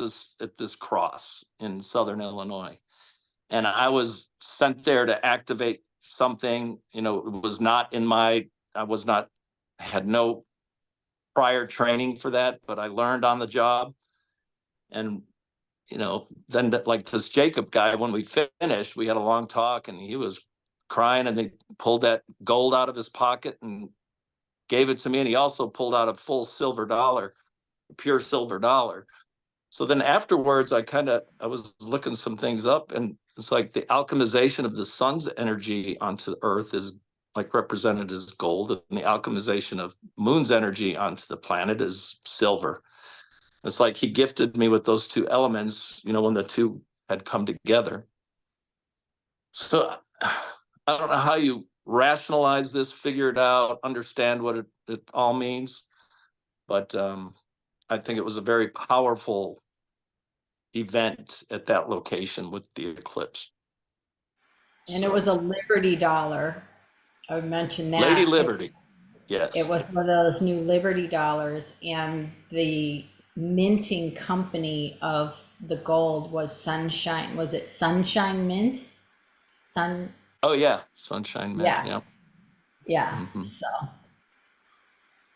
this cross in Southern Illinois. And I was sent there to activate something, it was not in my, had no prior training for that, but I learned on the job. And, then like this Jacob guy, when we finished, we had a long talk and he was crying, and they pulled that gold out of his pocket and gave it to me. And he also pulled out a full silver dollar, a pure silver dollar. So then afterwards, I was looking some things up, and it's like the alchemization of the sun's energy onto the earth is like represented as gold, and the alchemization of moon's energy onto the planet is silver. It's like he gifted me with those two elements, when the two had come together. So I don't know how you rationalize this, figure it out, understand what it all means. But I think it was a very powerful event at that location with the eclipse. And it was a Liberty dollar. I would mention that. Lady Liberty. Yes. It was one of those new Liberty dollars, and the minting company of the gold was Sunshine. Was it Sunshine Mint? Oh yeah, Sunshine Mint. Yeah. Yeah. Mm-hmm. So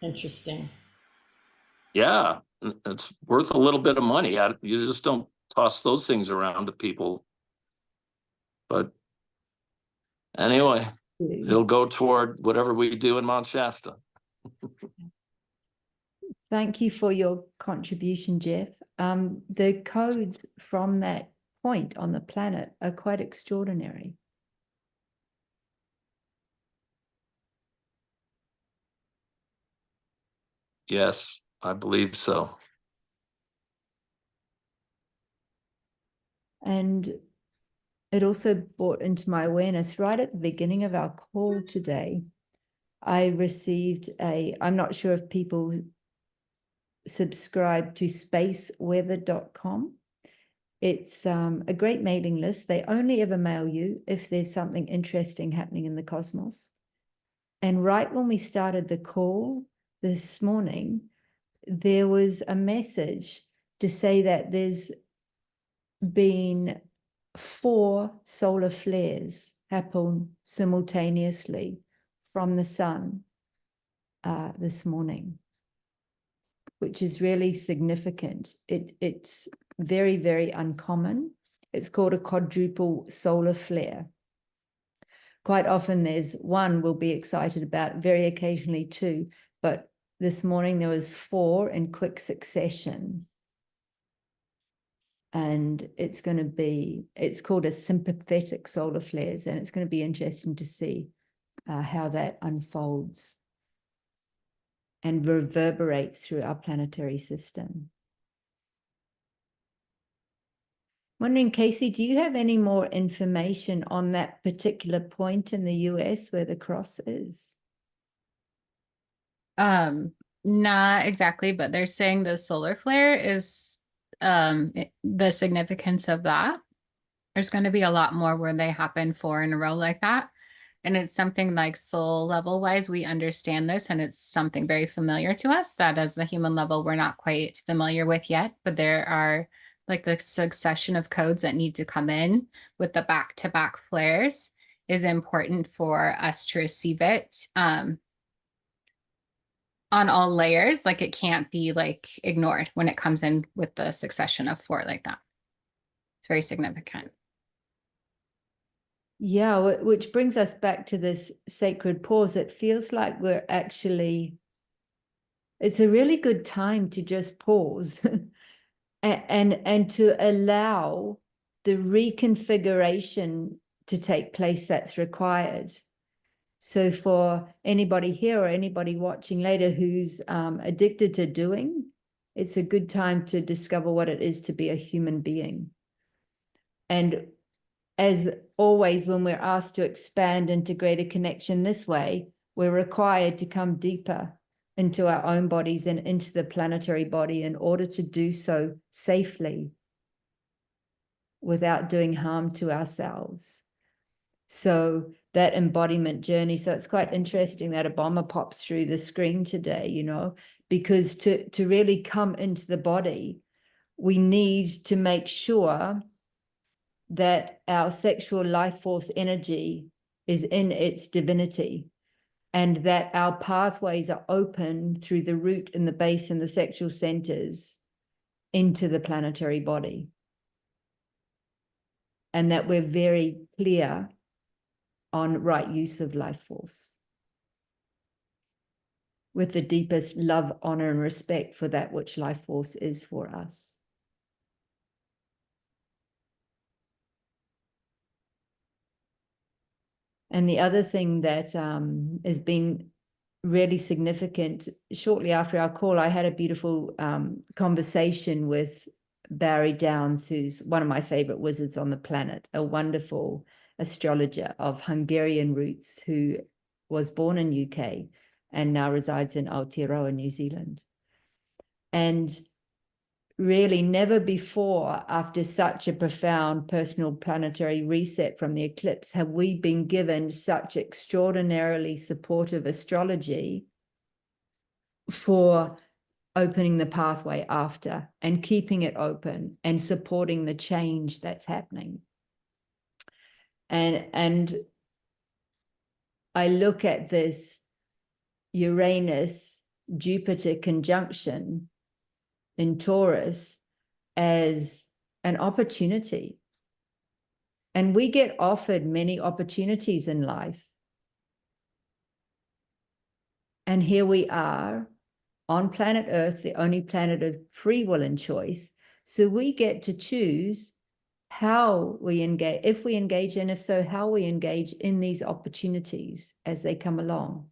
interesting. Yeah, it's worth a little bit of money. You just don't toss those things around to people. But anyway, it'll go toward whatever we do in Mount Shasta. Thank you for your contribution, Jeff. The codes from that point on the planet are quite extraordinary. Yes, I believe so. And it also brought into my awareness right at the beginning of our call today, I received I'm not sure if people subscribe to spaceweather.com. It's a great mailing list. They only ever mail you if there's something interesting happening in the cosmos. And right when we started the call this morning, there was a message to say that there's been 4 solar flares happen simultaneously from the sun this morning, which is really significant. It's very, very uncommon. It's called a quadruple solar flare. Quite often there's one we'll be excited about, very occasionally 2, but this morning there was 4 in quick succession. And it's called a sympathetic solar flares, and it's going to be interesting to see how that unfolds and reverberates through our planetary system. Wondering, Casey, do you have any more information on that particular point in the US where the cross is? Not exactly, but they're saying the solar flare is the significance of that. There's going to be a lot more where they happen 4 in a row like that. And it's something like soul level wise, we understand this, and it's something very familiar to us that as the human level, we're not quite familiar with yet, but there are like the succession of codes that need to come in with the back-to-back flares is important for us to receive it on all layers. Like it can't be like ignored when it comes in with the succession of 4 like that. It's very significant. Yeah, which brings us back to this sacred pause. It feels like it's a really good time to just pause and to allow the reconfiguration to take place that's required. So for anybody here or anybody watching later who's addicted to doing, it's a good time to discover what it is to be a human being. And as always, when we're asked to expand into greater connection this way, we're required to come deeper into our own bodies and into the planetary body in order to do so safely without doing harm to ourselves. So that embodiment journey. So it's quite interesting that a bomber pops through the screen today, because to really come into the body, we need to make sure that our sexual life force energy is in its divinity, and that our pathways are open through the root and the base and the sexual centers into the planetary body. And that we're very clear on right use of life force, with the deepest love, honor, and respect for that which life force is for us. And the other thing that has been really significant, shortly after our call, I had a beautiful conversation with Barry Downs, who's one of my favorite wizards on the planet, a wonderful astrologer of Hungarian roots who was born in UK and now resides in Aotearoa, New Zealand. And really never before, after such a profound personal planetary reset from the eclipse, have we been given such extraordinarily supportive astrology for opening the pathway after and keeping it open and supporting the change that's happening. And I look at this Uranus-Jupiter conjunction in Taurus as an opportunity. And we get offered many opportunities in life. And here we are on planet Earth, the only planet of free will and choice. So we get to choose how we engage, if we engage, and if so, how we engage in these opportunities as they come along.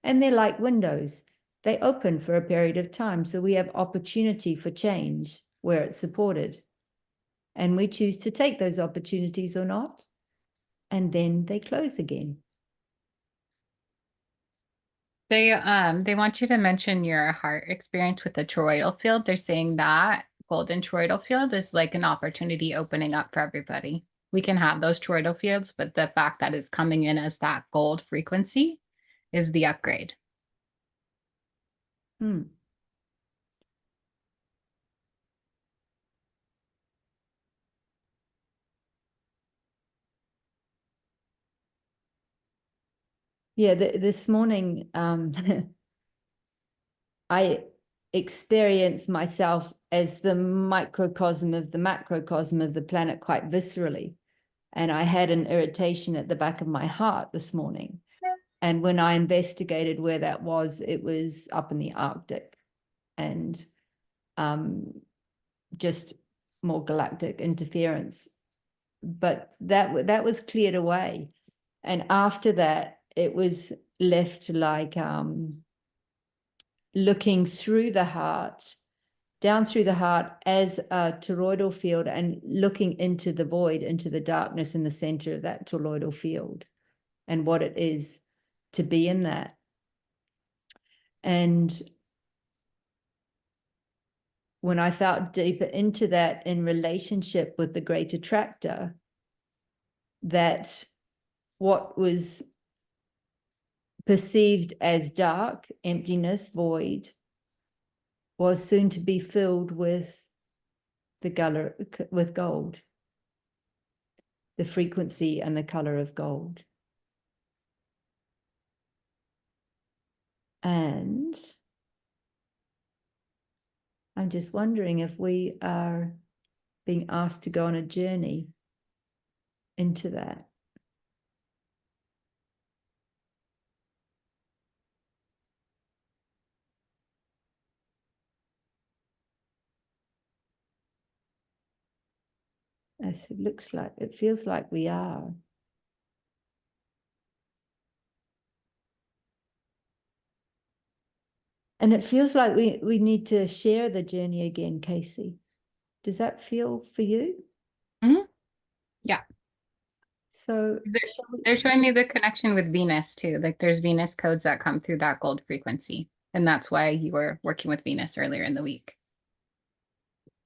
And they're like windows. They open for a period of time. So we have opportunity for change where it's supported. And we choose to take those opportunities or not. And then they close again. They want you to mention your heart experience with the toroidal field. They're saying that golden toroidal field is like an opportunity opening up for everybody. We can have those toroidal fields, but the fact that it's coming in as that gold frequency is the upgrade. Yeah, this morning, I experienced myself as the microcosm of the macrocosm of the planet quite viscerally. And I had an irritation at the back of my heart this morning. And when I investigated where that was, it was up in the Arctic, and just more galactic interference. But that was cleared away. And after that, it was left like looking through the heart, down through the heart as a toroidal field, and looking into the void, into the darkness in the center of that toroidal field, and what it is to be in that. And when I felt deeper into that in relationship with the great attractor, that what was perceived as dark, emptiness, void, was soon to be filled with the color, with gold, the frequency and the color of gold. And I'm just wondering if we are being asked to go on a journey into that. It looks like, it feels like we are. And it feels like we need to share the journey again, Casey. Does that feel for you? Mm-hmm. Yeah. So they're showing me the connection with Venus too. Like there's Venus codes that come through that gold frequency. And that's why you were working with Venus earlier in the week.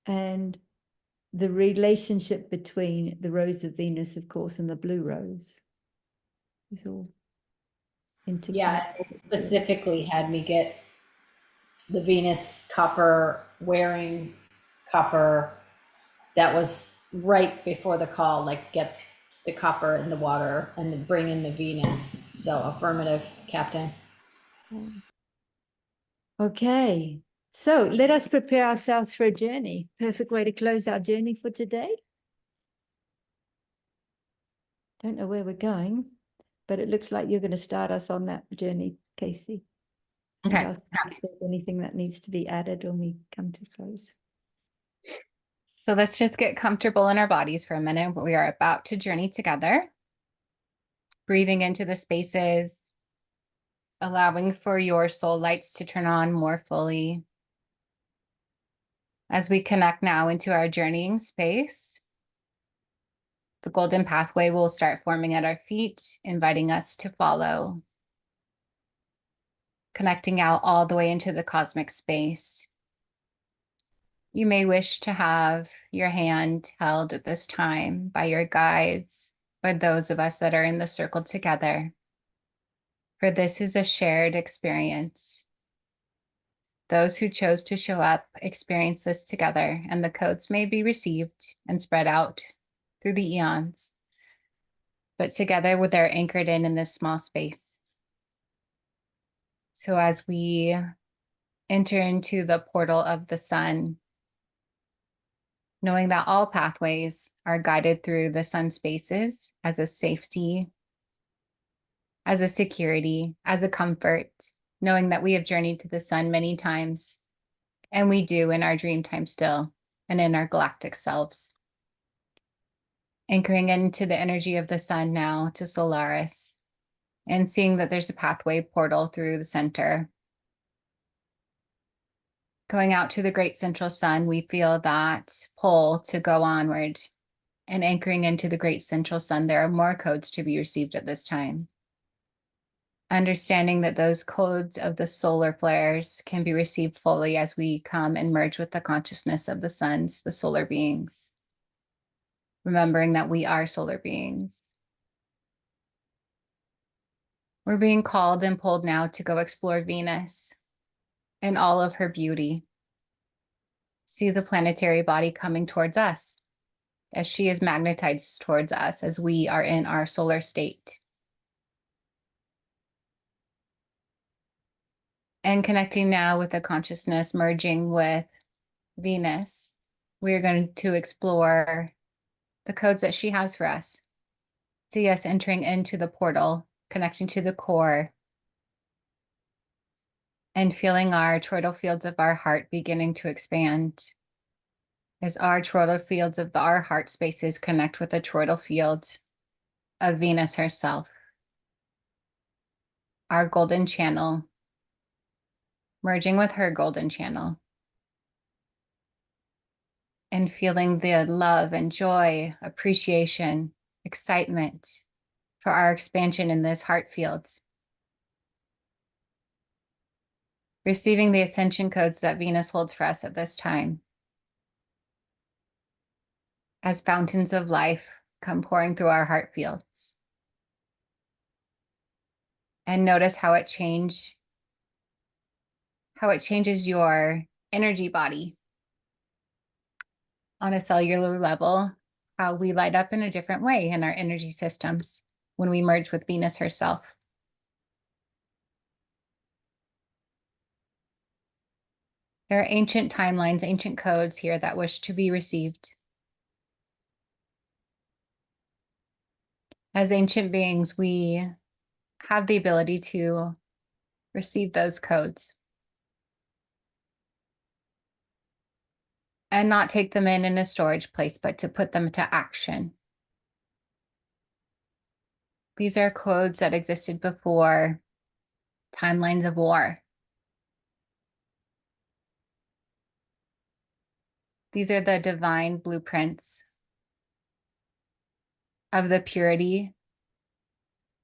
And the relationship between the rose of Venus, of course, and the blue rose is all interconnected. Yeah, it specifically had me get the Venus copper wearing copper. That was right before the call, like get the copper in the water and then bring in the Venus. So affirmative, Captain. Okay, so let us prepare ourselves for a journey. Perfect way to close our journey for today. Don't know where we're going, but it looks like you're going to start us on that journey, Casey. And Okay. I'll see if there's anything that needs to be added when we come to close. So let's just get comfortable in our bodies for a minute. We are about to journey together. Breathing into the spaces, allowing for your soul lights to turn on more fully. As we connect now into our journeying space, the golden pathway will start forming at our feet, inviting us to follow, connecting out all the way into the cosmic space. You may wish to have your hand held at this time by your guides or those of us that are in the circle together, for this is a shared experience. Those who chose to show up experience this together, and the codes may be received and spread out through the eons, but together they're anchored in this small space. So as we enter into the portal of the sun, knowing that all pathways are guided through the sun spaces as a safety, as a security, as a comfort, knowing that we have journeyed to the sun many times, and we do in our dream time still, and in our galactic selves. Anchoring into the energy of the sun now to Solaris, and seeing that there's a pathway portal through the center. Going out to the great central sun, we feel that pull to go onward, and anchoring into the great central sun, there are more codes to be received at this time. Understanding that those codes of the solar flares can be received fully as we come and merge with the consciousness of the suns, the solar beings. Remembering that we are solar beings. We're being called and pulled now to go explore Venus in all of her beauty. See the planetary body coming towards us as she is magnetized towards us as we are in our solar state. And connecting now with the consciousness merging with Venus, we are going to explore the codes that she has for us. See us entering into the portal, connecting to the core, and feeling our toroidal fields of our heart beginning to expand. As our toroidal fields of our heart spaces connect with the toroidal field of Venus herself. Our golden channel, merging with her golden channel. And feeling the love and joy, appreciation, excitement for our expansion in this heart fields. Receiving the ascension codes that Venus holds for us at this time. As fountains of life come pouring through our heart fields. And notice how it changes your energy body on a cellular level, how we light up in a different way in our energy systems when we merge with Venus herself. There are ancient timelines, ancient codes here that wish to be received. As ancient beings, we have the ability to receive those codes and not take them in a storage place, but to put them to action. These are codes that existed before timelines of war. These are the divine blueprints of the purity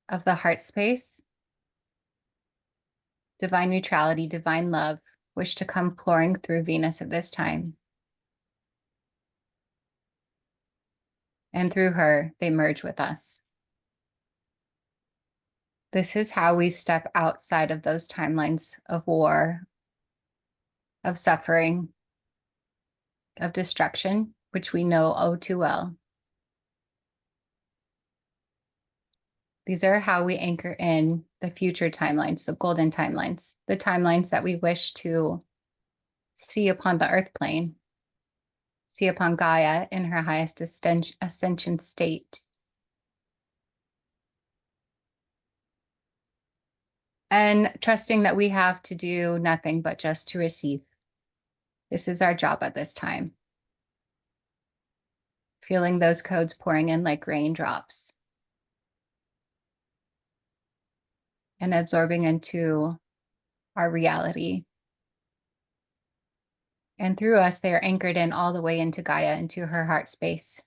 of the heart space, divine neutrality, divine love, wish to come pouring through Venus at this time. And through her, they merge with us. This is how we step outside of those timelines of war, of suffering, of destruction, which we know oh too well. These are how we anchor in the future timelines, the golden timelines, the timelines that we wish to see upon the earth plane, see upon Gaia in her highest ascension state. And trusting that we have to do nothing but just to receive. This is our job at this time. Feeling those codes pouring in like raindrops. And absorbing into our reality. And through us, they are anchored in all the way into Gaia, into her heart space,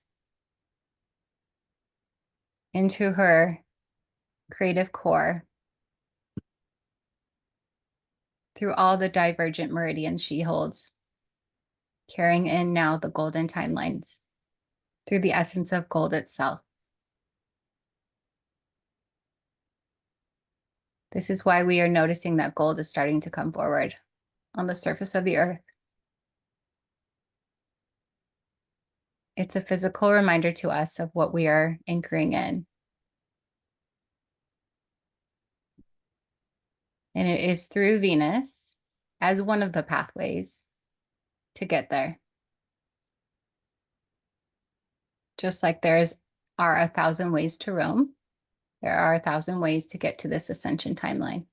into her creative core, through all the divergent meridians she holds, carrying in now the golden timelines, through the essence of gold itself. This is why we are noticing that gold is starting to come forward on the surface of the earth. It's a physical reminder to us of what we are anchoring in. And it is through Venus as one of the pathways to get there. Just like are 1,000 ways to Rome, there are 1,000 ways to get to this ascension timeline.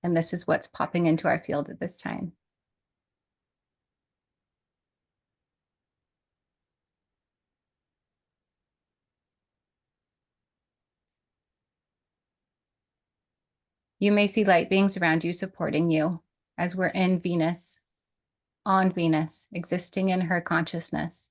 And this is what's popping into our field at this time. You may see light beings around you supporting you as we're in Venus, on Venus, existing in her consciousness.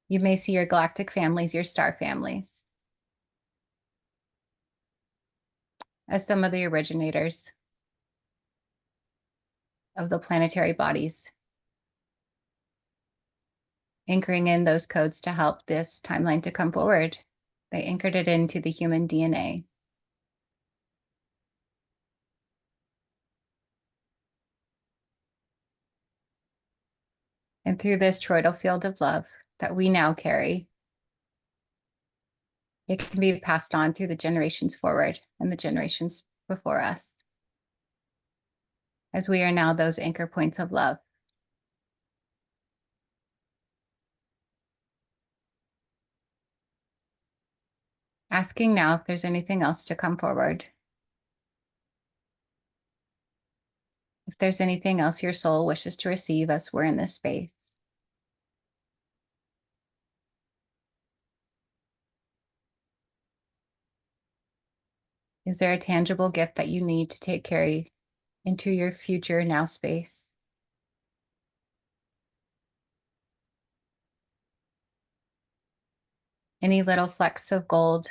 You may see your galactic families, your star families, as some of the originators of the planetary bodies, anchoring in those codes to help this timeline to come forward. They anchored it into the human DNA. And through this toroidal field of love that we now carry, it can be passed on through the generations forward and the generations before us, as we are now those anchor points of love. Asking now if there's anything else to come forward. If there's anything else your soul wishes to receive as we're in this space. Is there a tangible gift that you need to take carry into your future now space? Any little flecks of gold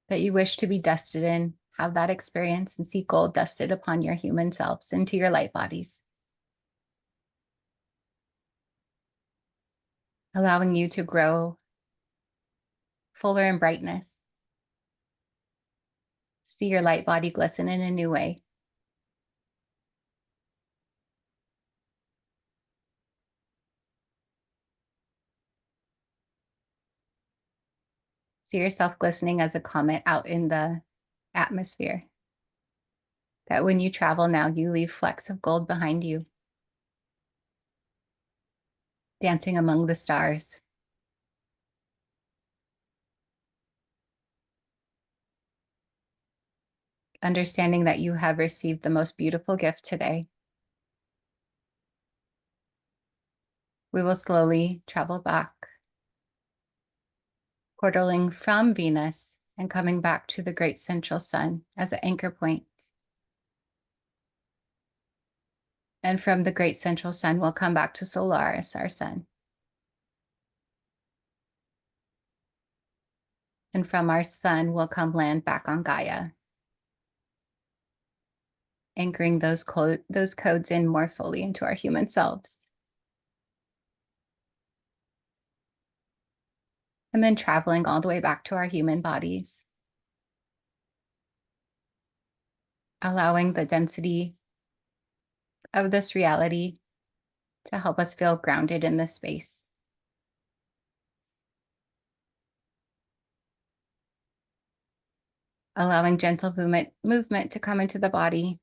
that you wish to be dusted in, have that experience and see gold dusted upon your human selves into your light bodies. Allowing you to grow fuller in brightness. See your light body glisten in a new way. See yourself glistening as a comet out in the atmosphere. That when you travel now, you leave flecks of gold behind you, dancing among the stars. Understanding that you have received the most beautiful gift today. We will slowly travel back, portaling from Venus and coming back to the great central sun as an anchor point. And from the great central sun, we'll come back to Solaris, our sun. And from our sun, we'll come land back on Gaia, anchoring those codes in more fully into our human selves. And then traveling all the way back to our human bodies. Allowing the density of this reality to help us feel grounded in this space. Allowing gentle movement to come into the body.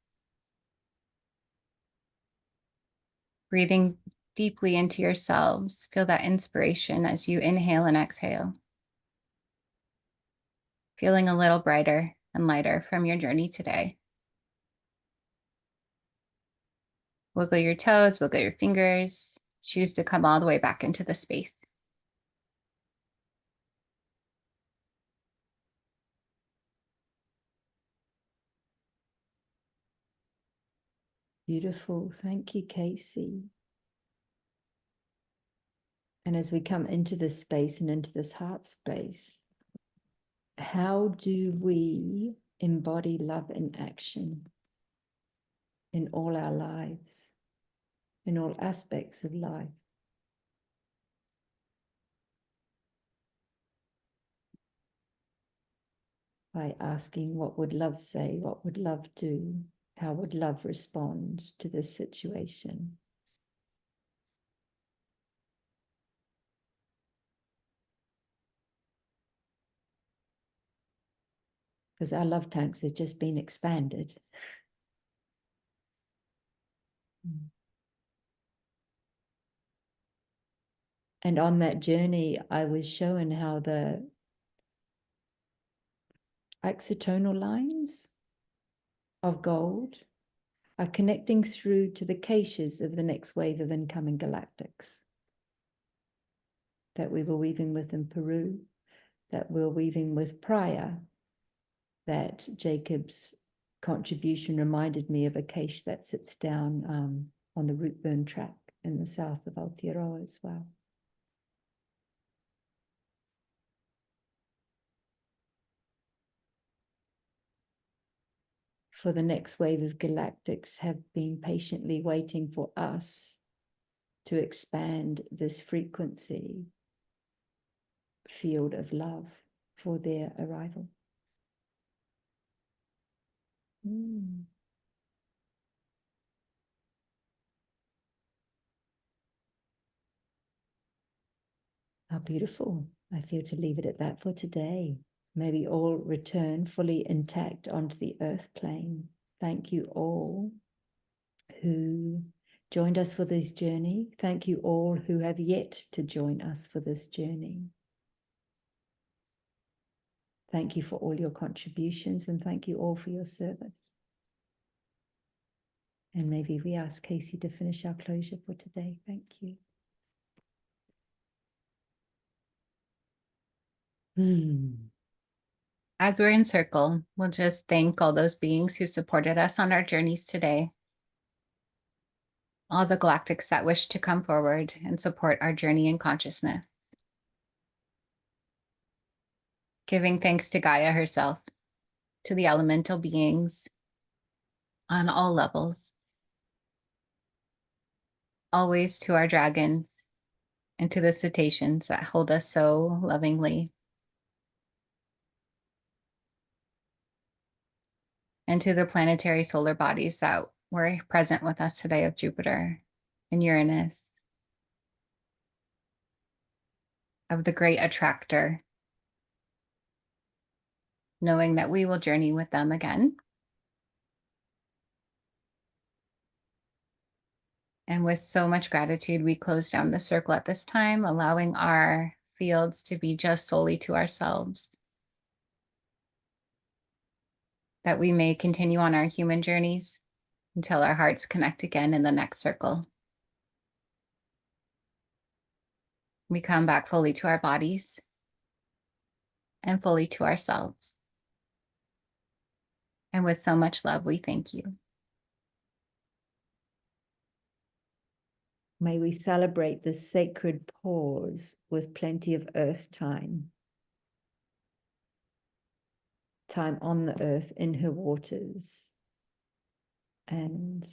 Breathing deeply into yourselves. Feel that inspiration as you inhale and exhale. Feeling a little brighter and lighter from your journey today. Wiggle your toes, wiggle your fingers. Choose to come all the way back into the space. Beautiful. Thank you, Casey. And as we come into this space and into this heart space, how do we embody love in action in all our lives, in all aspects of life? By asking, what would love say? What would love do? How would love respond to this situation? Because our love tanks have just been expanded. And on that journey, I was shown how the axonal lines of gold are connecting through to the caches of the next wave of incoming galactics that we were weaving with in Peru, that we're weaving with prior, that Jacob's contribution reminded me of a cache that sits down on the root burn track in the south of Aotearoa as well. For the next wave of galactics have been patiently waiting for us to expand this frequency field of love for their arrival. How beautiful. I feel to leave it at that for today. May we all return fully intact onto the earth plane. Thank you all who joined us for this journey. Thank you all who have yet to join us for this journey. Thank you for all your contributions, and thank you all for your service. And maybe we ask Casey to finish our closure for today. Thank you. As we're in circle, we'll just thank all those beings who supported us on our journeys today. All the galactics that wish to come forward and support our journey in consciousness. Giving thanks to Gaia herself, to the elemental beings on all levels. Always to our dragons and to the cetaceans that hold us so lovingly. And to the planetary solar bodies that were present with us today of Jupiter and Uranus, of the great attractor, knowing that we will journey with them again. And with so much gratitude, we close down the circle at this time, allowing our fields to be just solely to ourselves, that we may continue on our human journeys until our hearts connect again in the next circle. We come back fully to our bodies and fully to ourselves. And with so much love, we thank you. May we celebrate this sacred pause with plenty of earth time. Time on the earth, in her waters, and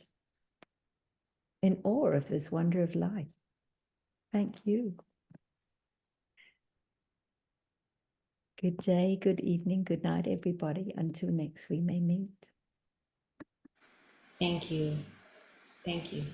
in awe of this wonder of life. Thank you. Good day, good evening, good night, everybody. Until next we may meet. Thank you. Thank you.